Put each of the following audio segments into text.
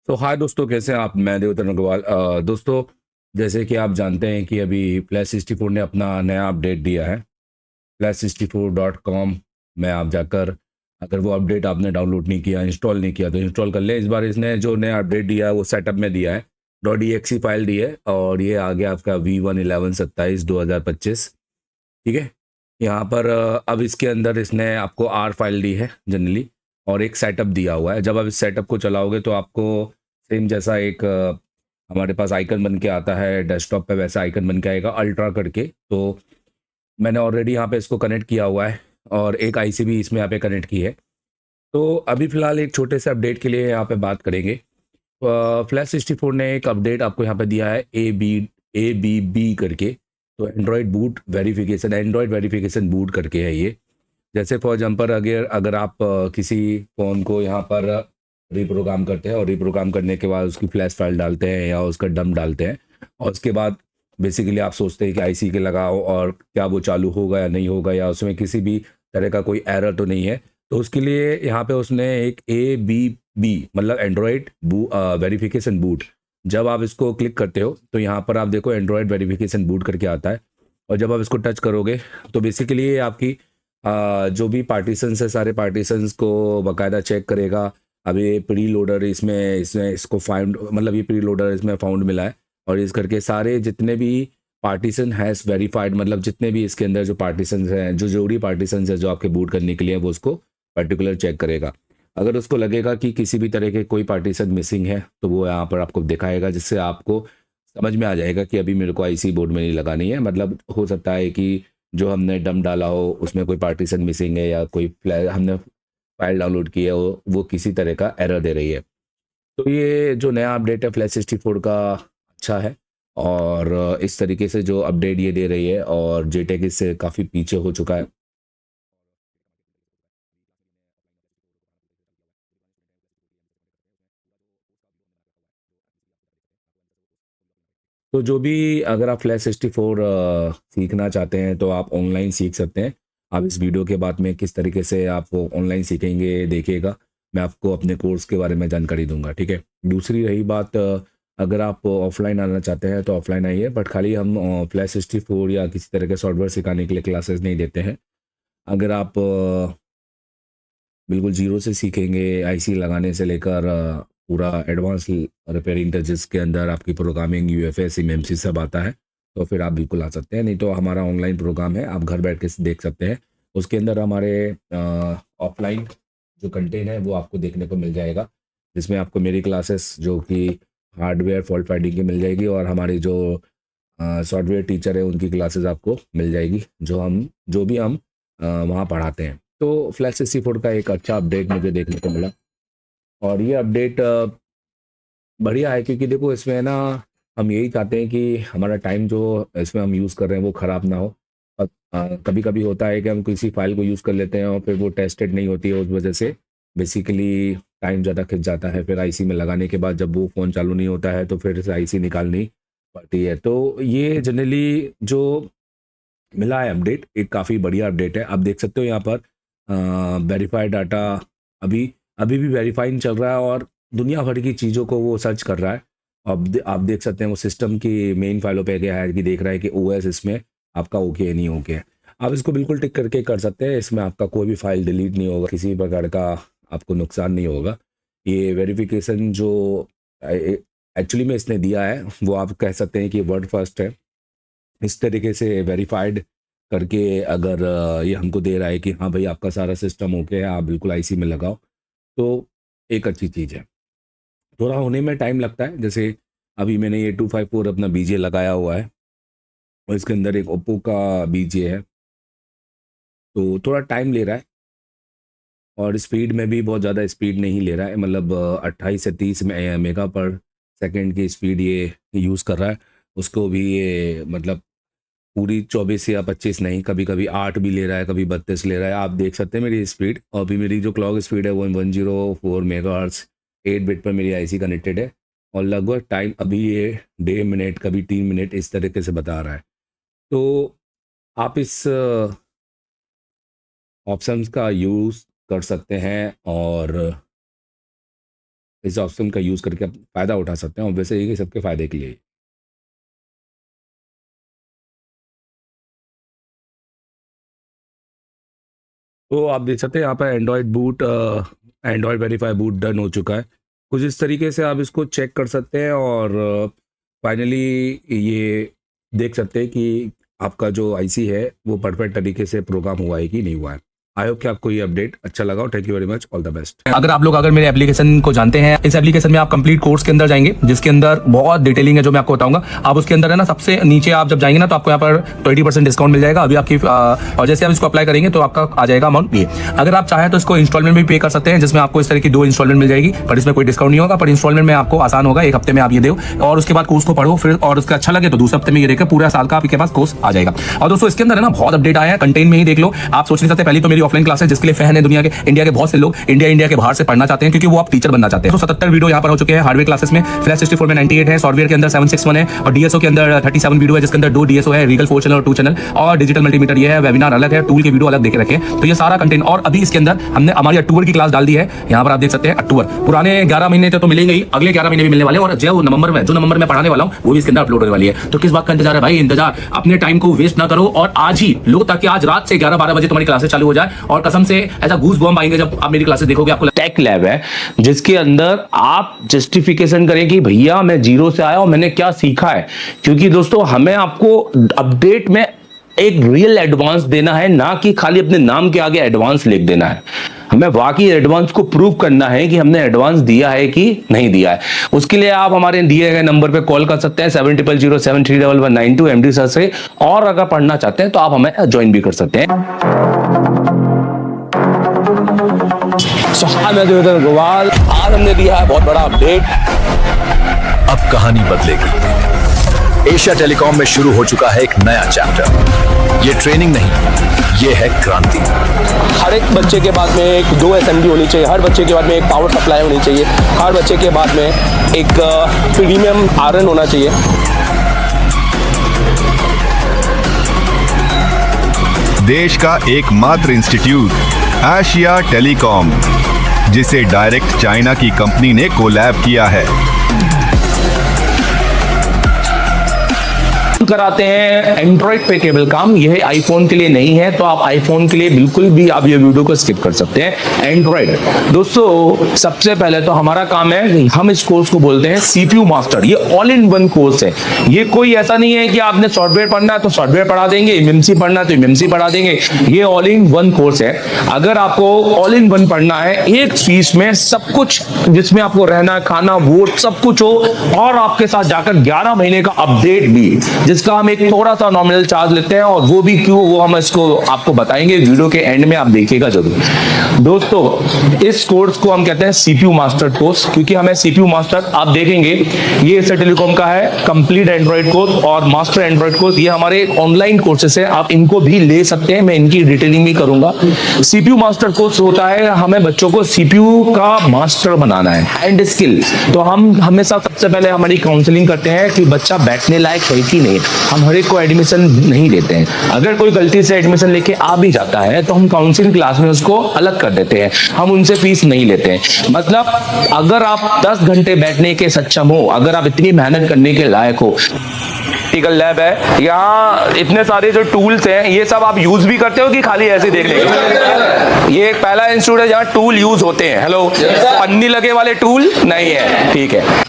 तो हाय दोस्तों, कैसे हैं आप। मैं देवतन अग्रवाल। दोस्तों, जैसे कि आप जानते हैं कि अभी Plus64 ने अपना नया अपडेट दिया है। Plus64.com में आप जाकर, अगर वो अपडेट आपने डाउनलोड नहीं किया, इंस्टॉल नहीं किया, तो इंस्टॉल कर लें। इस बार इसने जो नया अपडेट दिया है वो सेटअप में दिया है। .exe फाइल दी है और ये आ गया आपका V1-11-27-2025। ठीक है। यहाँ पर अब इसके अंदर इसने आपको आर फाइल दी है जनरली, और एक सेटअप दिया हुआ है। जब आप इस सेटअप को चलाओगे तो आपको सेम जैसा एक हमारे पास आइकन बन के आता है डेस्कटॉप पे, वैसा आइकन बन के आएगा अल्ट्रा करके। तो मैंने ऑलरेडी यहाँ पे इसको कनेक्ट किया हुआ है और एक आईसी भी इसमें यहाँ पे कनेक्ट की है। तो अभी फ़िलहाल एक छोटे से अपडेट के लिए यहाँ पे बात करेंगे। Plus64 ने एक अपडेट आपको यहाँ पे दिया है ABB करके। तो एंड्रॉयड वेरिफिकेशन बूट करके है ये। जैसे फॉर एग्जाम्पल, अगर अगर आप किसी फ़ोन को यहाँ पर रिप्रोग्राम करते हैं और रिप्रोग्राम करने के बाद उसकी फ्लैश फाइल डालते हैं या उसका डंप डालते हैं, और उसके बाद बेसिकली आप सोचते हैं कि आईसी के लगाओ और क्या वो चालू होगा या नहीं होगा, या उसमें किसी भी तरह का कोई एरर तो नहीं है। तो उसके लिए यहाँ पे उसने एक ABB मतलब एंड्रॉयड वेरिफिकेशन बूट। जब आप इसको क्लिक करते हो तो यहाँ पर आप देखो एंड्रॉयड वेरिफिकेशन बूट करके आता है। और जब आप इसको टच करोगे तो बेसिकली ये आपकी जो भी पार्टीशंस है, सारे पार्टीशंस को बाकायदा चेक करेगा। अब ये प्री लोडर इसमें इसमें इसको फाउंड, मतलब ये प्री लोडर इसमें फाउंड मिला है। और इस करके सारे जितने भी पार्टीशन हैज़ वेरीफाइड, मतलब जितने भी इसके अंदर जो पार्टीशंस हैं, जो जरूरी पार्टीशंस है जो आपके बूट करने के लिए, वो उसको पर्टिकुलर चेक करेगा। अगर उसको लगेगा कि किसी भी तरह के कोई पार्टीशन मिसिंग है तो वो यहाँ पर आपको दिखाएगा, जिससे आपको समझ में आ जाएगा कि अभी मेरे को आईसी बोर्ड में नहीं लगानी है। मतलब हो सकता है कि जो हमने डम डाला हो उसमें कोई पार्टीशन मिसिंग है, या कोई हमने फाइल डाउनलोड की है वो किसी तरह का एरर दे रही है। तो ये जो नया अपडेट है Plus64 का, अच्छा है। और इस तरीके से जो अपडेट ये दे रही है, और जेटेक इससे काफ़ी पीछे हो चुका है। तो जो भी, अगर आप Plus64 सीखना चाहते हैं तो आप ऑनलाइन सीख सकते हैं। आप इस वीडियो के बाद में किस तरीके से आप ऑनलाइन सीखेंगे देखिएगा। मैं आपको अपने कोर्स के बारे में जानकारी दूंगा, ठीक है। दूसरी रही बात, अगर आप ऑफलाइन आना चाहते हैं तो ऑफलाइन आइए, बट खाली हम Plus64 या किसी तरह के सॉफ्टवेयर सिखाने के लिए क्लासेस नहीं देते हैं। अगर आप बिल्कुल जीरो से सीखेंगे, आईसी लगाने से लेकर पूरा एडवांस रिपेयरिंग तक, जिसके अंदर आपकी प्रोग्रामिंग, यूएफएस, एमएमसी सब आता है, तो फिर आप बिल्कुल आ सकते हैं। नहीं तो हमारा ऑनलाइन प्रोग्राम है, आप घर बैठ के देख सकते हैं। उसके अंदर हमारे ऑफलाइन जो कंटेंट है वो आपको देखने को मिल जाएगा, जिसमें आपको मेरी क्लासेस जो कि हार्डवेयर फॉल्ट फाइंडिंग की मिल जाएगी, और हमारी जो सॉफ्टवेयर टीचर है उनकी क्लासेस आपको मिल जाएगी, जो भी हम वहाँ पढ़ाते हैं। तो Plus64 का एक अच्छा अपडेट मुझे देखने को मिला। और ये अपडेट बढ़िया है, क्योंकि देखो इसमें ना, हम यही चाहते हैं कि हमारा टाइम जो इसमें हम यूज़ कर रहे हैं वो ख़राब ना हो। कभी कभी होता है कि हम किसी फाइल को यूज़ कर लेते हैं और फिर वो टेस्टेड नहीं होती है, उस वजह से बेसिकली टाइम ज़्यादा खिंच जाता है। फिर आईसी में लगाने के बाद जब वो फ़ोन चालू नहीं होता है तो फिर से आईसी निकालनी पड़ती है। तो ये जनरली जो मिला है अपडेट, एक काफ़ी बढ़िया अपडेट है। आप देख सकते हो यहाँ पर वेरीफाइड डाटा अभी अभी भी वेरीफाइंग चल रहा है, और दुनिया भर की चीज़ों को वो सर्च कर रहा है। अब आप देख सकते हैं वो सिस्टम की मेन फाइलों पे गया है कि देख रहा है कि ओएस इसमें आपका ओके है नहीं ओके है। आप इसको बिल्कुल टिक करके कर सकते हैं, इसमें आपका कोई भी फाइल डिलीट नहीं होगा, किसी प्रकार का आपको नुकसान नहीं होगा। ये वेरिफिकेशन जो एक्चुअली में इसने दिया है, वो आप कह सकते हैं कि वर्ड फर्स्ट है। इस तरीके से वेरीफाइड करके अगर ये हमको दे रहा है कि हाँ भाई आपका सारा सिस्टम ओके है, आप बिल्कुल आईसी में लगाओ, तो एक अच्छी चीज़ है। थोड़ा होने में टाइम लगता है, जैसे अभी मैंने ये 254 अपना बीजे लगाया हुआ है, और इसके अंदर एक ओप्पो का बीजे है, तो थोड़ा टाइम ले रहा है। और स्पीड में भी बहुत ज़्यादा स्पीड नहीं ले रहा है, मतलब 28 से 30 मेगा पर सेकेंड की स्पीड ये यूज़ कर रहा है। उसको भी ये मतलब पूरी 24 या 25 नहीं, कभी कभी 8 भी ले रहा है, कभी 32 ले रहा है। आप देख सकते हैं मेरी स्पीड। और अभी मेरी जो क्लॉक स्पीड है वो 104 मेगाहर्ट्ज़ 8 बिट पर मेरी आईसी कनेक्टेड है। और लगभग टाइम अभी ये 1.5 मिनट, कभी 3 मिनट इस तरीके से बता रहा है। तो आप इस ऑप्शंस का यूज़ कर सकते हैं, और इस ऑप्शन का यूज़ करके आप फ़ायदा उठा सकते हैं और वैसे ये सबके फ़ायदे के लिए। तो आप देख सकते हैं यहाँ पर एंड्रॉयड वेरीफाई बूट डन हो चुका है। कुछ इस तरीके से आप इसको चेक कर सकते हैं और फाइनली ये देख सकते हैं कि आपका जो आईसी है वो परफेक्ट तरीके से प्रोग्राम हुआ है कि नहीं हुआ है। आई होप कि आपको ये अपडेट अच्छा लगा। Thank you very much, all the best. अगर मेरे एप्लीकेशन को जानते हैं, इस एप्लीकेशन में आप कंप्लीट कोर्स के अंदर जाएंगे जिसके अंदर बहुत डिटेलिंग है जो मैं आपको बताऊंगा। आप उसके अंदर है ना, सबसे नीचे आप जब जाएंगे ना तो आपको यहाँ पर 20% डिस्काउंट मिल जाएगा अभी आपकी, और जैसे आप इसको अप्लाई करेंगे तो आपका आ जाएगा अमाउंट ये। अगर आप चाहें तो इसको इंस्टॉलमेंट में पे कर सकते हैं, जिसमें आपको इस तरह की 2 इंस्टॉलमेंट मिल जाएगी, पर इसमें कोई डिस्काउंट नहीं होगा। पर इंस्टॉलमेंट में आपको आसान होगा, 1 हफ्ते में आप ये दो और उसके बाद कोर्स को पढ़ो फिर, और उसका अच्छा लगे तो दूसरे हफ्ते में ये देखकर पूरा साल का आपके पास कोर्स आ जाएगा। और दोस्तों इसके अंदर है ना बहुत अपडेट आया है, कंटेंट में ही देख लो। आप सोच नहीं सकते, पहले तो मेरी ऑफलाइन क्लास है जिसके लिए फैन है दुनिया के, इंडिया के बहुत से लोग इंडिया के बाहर से पढ़ना चाहते हैं क्योंकि वो आप टीचर बनना चाहते हैं। तो 77 वीडियो यहाँ पर हो चुके हैं हार्डवेयर क्लासेस में। फ्लैश 64 में 98 है, सॉफ्टवेयर के अंदर 761 है और डीएसओ के अंदर 37 वीडियो है जिसके अंदर 2 डीएसओ है, रीगल 4 चैनल और 2 चैनल और डिजिटल मल्टीमीटर ये है, वेबिनार अलग है, टूल के वीडियो अलग देके रखे हैं। तो ये सारा कंटेंट, और अभी इसके अंदर हमने हमारी अक्टूबर की क्लास डाल दी है, यहाँ पर आप देख सकते हैं अक्टूबर। पुराने 11 महीने तो मिलेंगे ही, अगले 11 महीने भी मिलने वाले हैं, और जो नवंबर में पढ़ाने वाला हूँ वो भी इसके अंदर अपलोड होने वाली है। तो किस बात का इंतजार है भाई? इंतजार, अपने टाइम को वेस्ट ना करो और आज ही लो, ताकि आज रात से 11-12 बजे तुम्हारी क्लासेस चालू हो जाए। और कसम से ऐसा गूस बॉम्ब आएंगे जब आप मेरी क्लासेस देखोगे। आपको टेक लैब है जिसके अंदर आप जस्टिफिकेशन करें कि भैया मैं जीरो से आया और मैंने क्या सीखा है, क्योंकि दोस्तों हमें आपको अपडेट में एक रियल एडवांस देना है, ना कि खाली अपने नाम के आगे एडवांस लिख देना है। हमें वाकई एडवांस को प्रूव करना है कि हमने एडवांस दिया है कि नहीं दिया है। उसके लिए आप हमारे दिए गए नंबर पे कॉल कर सकते हैं 7007319192 एमडी सर से, और अगर पढ़ना चाहते हैं तो आप हमें ज्वाइन भी कर सकते हैं। मैं देवेंद्र गोवाल, आज हमने दिया है बहुत बड़ा अपडेट। अब कहानी बदलेगी। एशिया टेलीकॉम में शुरू हो चुका है एक नया चैप्टर। ये ट्रेनिंग नहीं, ये है क्रांति। हर एक बच्चे के बाद में एक 2 एसएमडी होनी चाहिए, हर बच्चे के बाद में एक पावर सप्लाई होनी चाहिए, हर बच्चे के बाद में एक प्रीमियम आयरन होना चाहिए। देश का एकमात्र इंस्टीट्यूट एशिया टेलीकॉम, जिसे डायरेक्ट चाइना की कंपनी ने कोलैब किया है। कराते हैं एंड्रॉइड पे केबल काम, यह आईफोन के लिए नहीं है, तो आप आईफोन के लिए बिल्कुल भी आप ये वीडियो को स्किप कर सकते हैं। एंड्रॉइड दोस्तों, सबसे पहले तो हमारा काम है, हम इस कोर्स को बोलते हैं सीपीयू मास्टर। ये ऑल इन वन कोर्स है। ये कोई ऐसा नहीं है कि आपने सॉफ्टवेयर पढ़ना है तो सॉफ्टवेयर पढ़ा देंगे, एमएमसी पढ़ना है तो एमएमसी पढ़ा देंगे। ये ऑल इन वन कोर्स है। अगर आपको ऑल इन वन पढ़ना है, एक फीस में सब कुछ, जिसमें आपको रहना, खाना, वोट सब कुछ हो, और आपके साथ जाकर 11 महीने का अपडेट भी, जिसका हम एक थोड़ा सा नॉमिनल चार्ज लेते हैं, और वो भी क्यों, वो हम इसको आपको बताएंगे वीडियो के एंड में, आप देखिएगा जरूर। दोस्तों इस कोर्स को हम कहते हैं सीपीयू मास्टर कोर्स, क्योंकि हमें सीपीयू मास्टर, आप देखेंगे ये एशिया टेलीकॉम का है कंप्लीट एंड्रॉइड कोर्स और मास्टर एंड्रॉइड कोर्स। ये हमारे ऑनलाइन कोर्सेस है, आप इनको भी ले सकते हैं, मैं इनकी डिटेलिंग भी करूंगा। सीपीयू मास्टर कोर्स होता है, हमें बच्चों को सीपीयू का मास्टर बनाना है, हैंड स्किल। तो हम हमेशा सबसे पहले हमारी काउंसलिंग करते हैं कि बच्चा बैठने लायक है कि नहीं। हम हर एक को एडमिशन नहीं देते हैं। अगर कोई गलती से एडमिशन लेके आ भी जाता है तो हम काउंसलिंग क्लास में उसको अलग कर देते हैं, हम उनसे फीस नहीं लेते हैं। मतलब अगर आप 10 घंटे बैठने के सक्षम हो, अगर आप इतनी मेहनत करने के लायक हो, प्रैक्टिकल लैब है, यहाँ इतने सारे जो टूल्स हैं ये सब आप यूज भी करते हो कि खाली ऐसे देखने के? ये एक पहला इंस्टीट्यूट है जहाँ टूल यूज होते हैं। हेलो, पन्नी लगे वाले टूल नहीं है, ठीक है।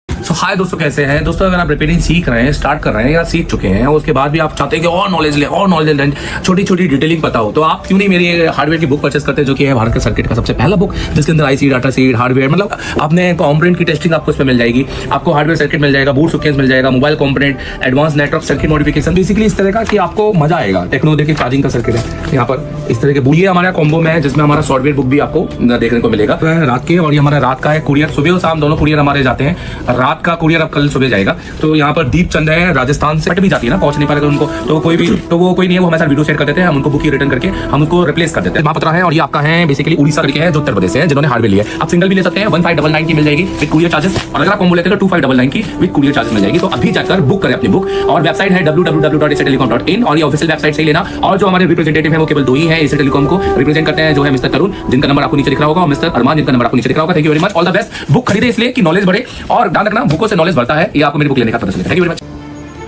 तो हाय दोस्तों, कैसे हैं दोस्तों? अगर आप रिपेयरिंग सीख रहे हैं, स्टार्ट कर रहे हैं या सीख चुके हैं, और उसके बाद भी आप चाहते हैं कि और नॉलेज लें, छोटी छोटी डिटेलिंग पता हो, तो आप क्यों नहीं मेरी हार्डवेयर की बुक परचेस करते हैं, जो कि है भारत के सर्किट का सबसे पहला बुक, जिसके अंदर आईसी, डाटा शीट, हार्डवेयर, मतलब आपने कंपोनेंट की टेस्टिंग आपको इसमें मिल जाएगी, आपको हार्डवेयर सर्किट मिल जाएगा, बूट सुकेस मिल जाएगा, mobile component, advance network circuit modification, basically इस तरह का कि आपको मजा आएगा। टेक्नो देखिए, चार्जिंग का सर्किट है यहाँ पर, इस तरह के बुक। ये हमारा कॉम्बो में है जिसमें हमारा सॉफ्टवेयर बुक भी आपको देखने को मिलेगा रात के, और ये हमारा रात का है कुरियर, सुबह और शाम दोनों कुरियर हमारे जाते हैं। रात इसका कुरियर अब कल सुबह जाएगा। तो यहाँ पर दीप चंद है राजस्थान से, बट भी जाती है ना, पहुंच नहीं पाएगा उनको, तो कोई भी, तो वो कोई नहीं है, वो हमारे साथ वीडियो शेयर कर देते हैं, हम उनको बुक ही रिटर्न करके हम उसको रिप्लेस कर देते हैं। महापत्रा है और ये आपका है बेसिकली उड़ीसा करके है, जो उत्तर प्रदेश है, जिन्होंने हार्डवेयर लिया है। आप सिंगल भी ले सकते हैं, 1599 की मिल जाएगी विद कुरियर चार्जेस, और अगर आप कॉम्बो लेते हैं तो 2599 की विद कुरियर चार्जेस मिल जाएगी। तो अभी जाकर बुक करें अपनी बुक, और वेबसाइट है www.asiatelecom.in, और ये ऑफिशियल वेबसाइट से ही लेना। और जो हमारे रिप्रेजेंटेटिव है वो केवल 2 ही है एशिया टेलीकॉम को रिप्रेजेंट करते हैं, जो है मिस्टर तरुण, जिनका नंबर आपको नीचे दिख रहा होगा, और मिस्टर अरमान, जिनका नंबर आपको नीचे दिख रहा होगा। Thank you very much, all the best. Book खरीदे इसलिए कि नॉलेज बढ़े, और ध्यान रखना बुकों से नॉलेज बढ़ता है, ये आपको मेरी बुक लेने का पता चलेगा। Thank you very much.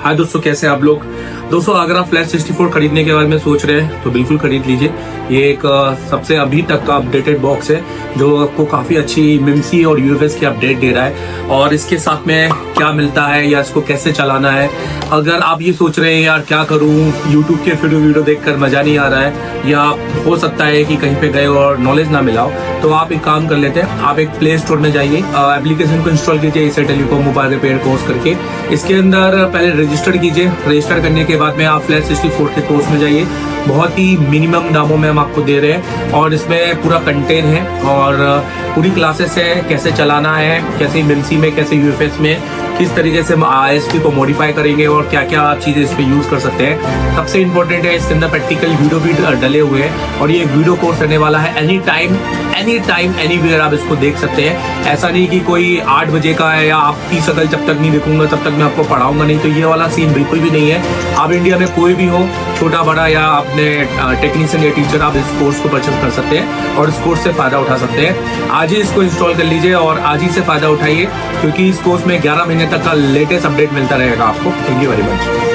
Hi दोस्तों, कैसे आप लोग? दोस्तों, अगर आप फ्लैश 64 खरीदने के बारे में सोच रहे हैं तो बिल्कुल खरीद लीजिए। ये एक सबसे अभी तक का अपडेटेड बॉक्स है, जो आपको काफ़ी अच्छी MMC और UFS की अपडेट दे रहा है। और इसके साथ में क्या मिलता है या इसको कैसे चलाना है, अगर आप ये सोच रहे हैं यार क्या करूं, यूट्यूब के वीडियो देखकर मज़ा नहीं आ रहा है, या हो सकता है कि कहीं पे गए और नॉलेज ना मिला हो, तो आप एक काम कर लेते हैं, आप एक प्ले स्टोर में जाइए, एप्लीकेशन को इंस्टॉल कीजिए Asia telecom mobile repair course करके। इसके अंदर पहले रजिस्टर कीजिए, रजिस्टर करने के बाद में आप फ्लैश 64 के कोर्स में जाइए। बहुत ही मिनिमम दामों में हम आपको दे रहे हैं, और इसमें पूरा कंटेंट है और पूरी क्लासेस है, कैसे चलाना है, कैसे MMC में, कैसे UFS में, किस तरीके से हम ISP को मॉडिफाई करेंगे और क्या क्या चीज़ें इस पर यूज़ कर सकते हैं। सबसे इंपॉर्टेंट है, इसके अंदर प्रैक्टिकल वीडियो भी डले हुए हैं, और ये वीडियो कोर्स रहने वाला है। एनी टाइम एनीवेयर आप इसको देख सकते हैं। ऐसा नहीं कि कोई 8 बजे का है या आप 30 अगस्त जब तक नहीं देखूंगा तब तक मैं आपको पढ़ाऊंगा नहीं, तो ये वाला सीन बिल्कुल भी नहीं है। आप इंडिया में कोई भी हो, छोटा बड़ा या अपने टेक्नीशियन या टीचर, आप इस कोर्स को परचेज कर सकते हैं और इस कोर्स से फ़ायदा उठा सकते हैं। आज ही इसको इंस्टॉल कर लीजिए और आज ही से फ़ायदा उठाइए, क्योंकि इस कोर्स में 11 महीने तक का लेटेस्ट अपडेट मिलता रहेगा आपको। Thank you very much.